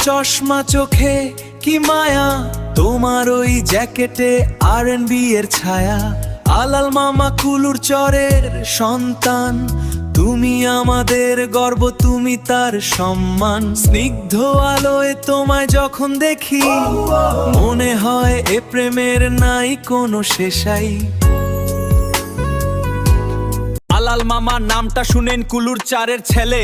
চশমা চোখে কি মায়া, তোমার ওই জ্যাকেটে R&B এর ছায়া। আলাল মামা কুলুর চরের সন্তান, তুমি আমাদের গর্ব, তুমি তার সম্মান। স্নিগ্ধ আলোয় তোমায় যখন দেখি, মনে হয় এ প্রেমের নাই কোনো শেষাই। আলাল মামা নামটা শুনেন, কুলুর চারের ছেলে।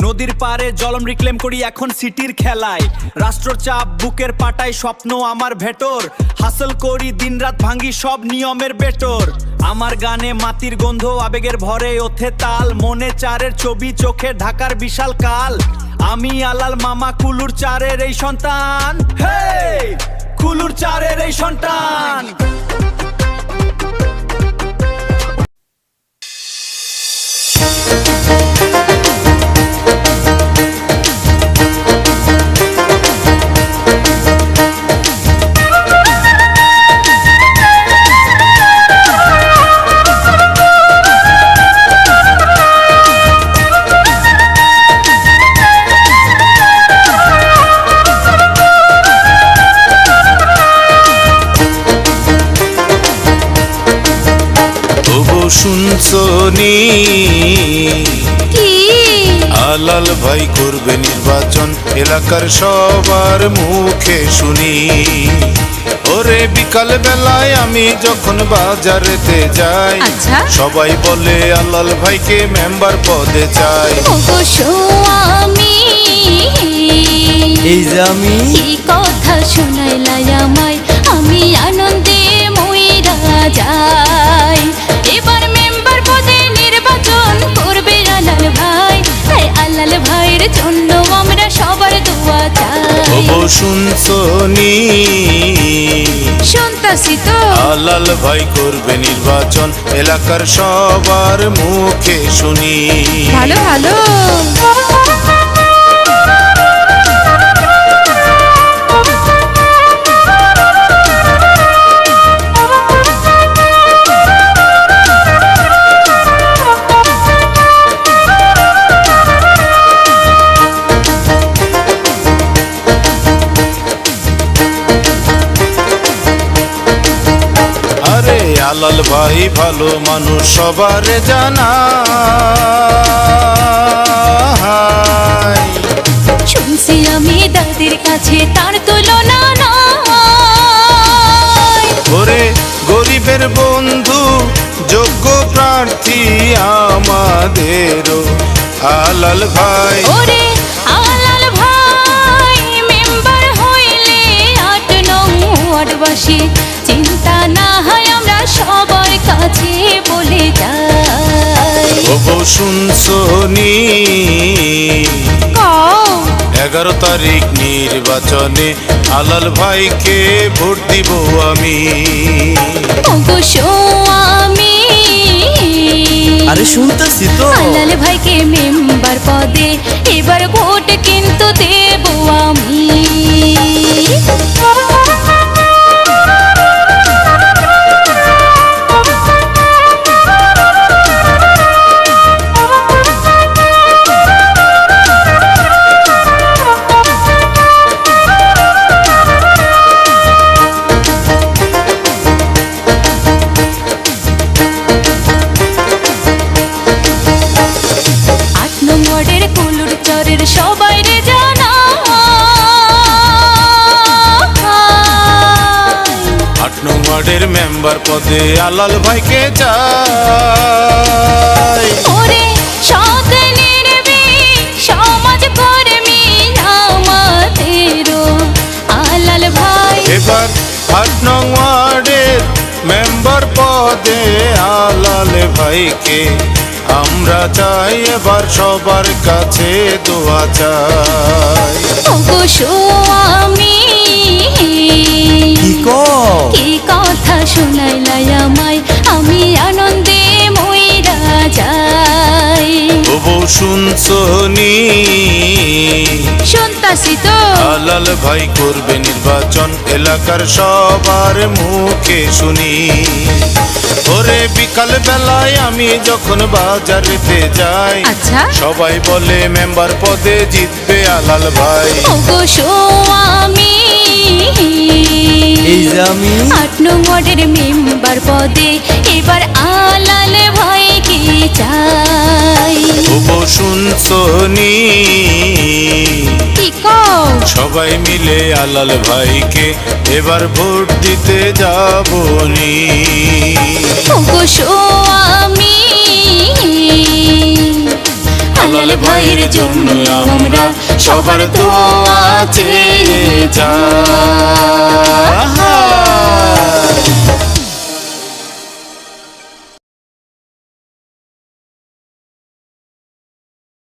নদীর পারে জলম রিক্লেম করি এখন সিটির খেলায়। রাষ্ট্রর চাপ বুকের পাটায়, স্বপ্ন আমার ভেতর। হাসল করি দিনরাত, ভাঙ্গি সব নিয়মের বেটর। আমার গানে মাটির গন্ধ, আবেগের ভরে ওঠে তাল। মনে চারের ছবি, চোখে ঢাকার বিশাল কাল। আমি আলাল মামা কুলুর চারের এই সন্তান, হে কুলুর চারের এই সন্তান। শুনছনি আলাল ভাই করবে নির্বাচন, এলাকার সবার মুখে শুনি। ওরে বিকাল বেলায় আমি যখন বাজারেতে যাই, সবাই বলে আলাল ভাইকে মেম্বার পদে চাই। এই যে আমি কথা শোনাইলাই আমায়, আমি আনন্দে মইরা যাই। এবার মেম্বার পদে নির্বাচন করবে আলাল ভাই, তাই আলাল ভাইয়ের জন্য আমরা সবার দোয়া চাই। ও শুনছনি শুনতাছি তো, আলাল ভাই করবে নির্বাচন, এলাকার সবার মুখে শুনি। ভালো ভালো। আলাল ভাই ভালো মানুষ সবার জানা, শুনছি আমি দাদির কাছে তার তুলনা নাই। ওরে গরিবের বন্ধু, যোগ্য প্রার্থী আমাদেরও আলাল ভাই। ওরে আলাল ভাই মেম্বার হইলে 8 নং ওয়ার্ডবাসী চিন্তা না হয় আমরা সবার কাছে বলে যাই। ও শুনছনি 11 তারিখ নির্বাচনে আলাল ভাইকে ভোট দিব আমি। আমি আরে শুনতেছি তো, আলাল ভাইকে মেম্বার পদে এবার ভোট কিন্তু দেব আমি। সবাই রে জানা 8 নং ওয়ার্ডের মেম্বার পদে আলাল ভাইকে চাই। ওরে সৎ নির্ভীক সমাজ কর্মী আমাদেরও আলাল ভাই। এবার 8 নং ওয়ার্ডের মেম্বার পদে আলাল ভাইকে আমরা চাই, এবার সবার কাছে দোয়া চাই। আমি কি কথা শোনাইলাই আমায়, আমি আনন্দে মইরা যাই। শুনছনি শুনতাছি তো, আলাল ভাই করবে নির্বাচন, এলাকার সবার মুখে শুনি। ওরে বিকাল বেলায় আমি যখন বাজারেতে যাই, আচ্ছা। সবাই বলে মেম্বার পদে জিতবে আলাল ভাই। ওগো স্বামী, এই যে আমি 8 নং ওয়ার্ডের মেম্বার পদে এবার আলাল ভাইকে চাই। ওগো শুনছনি, কি কও? সবাই মিলে আলাল ভাইকে এবার ভোট দিতে যাবনি। ওগো স্বামী, আলাল ভাইয়ের জন্য আমরা সবার দোয়া চেয়ে যাই।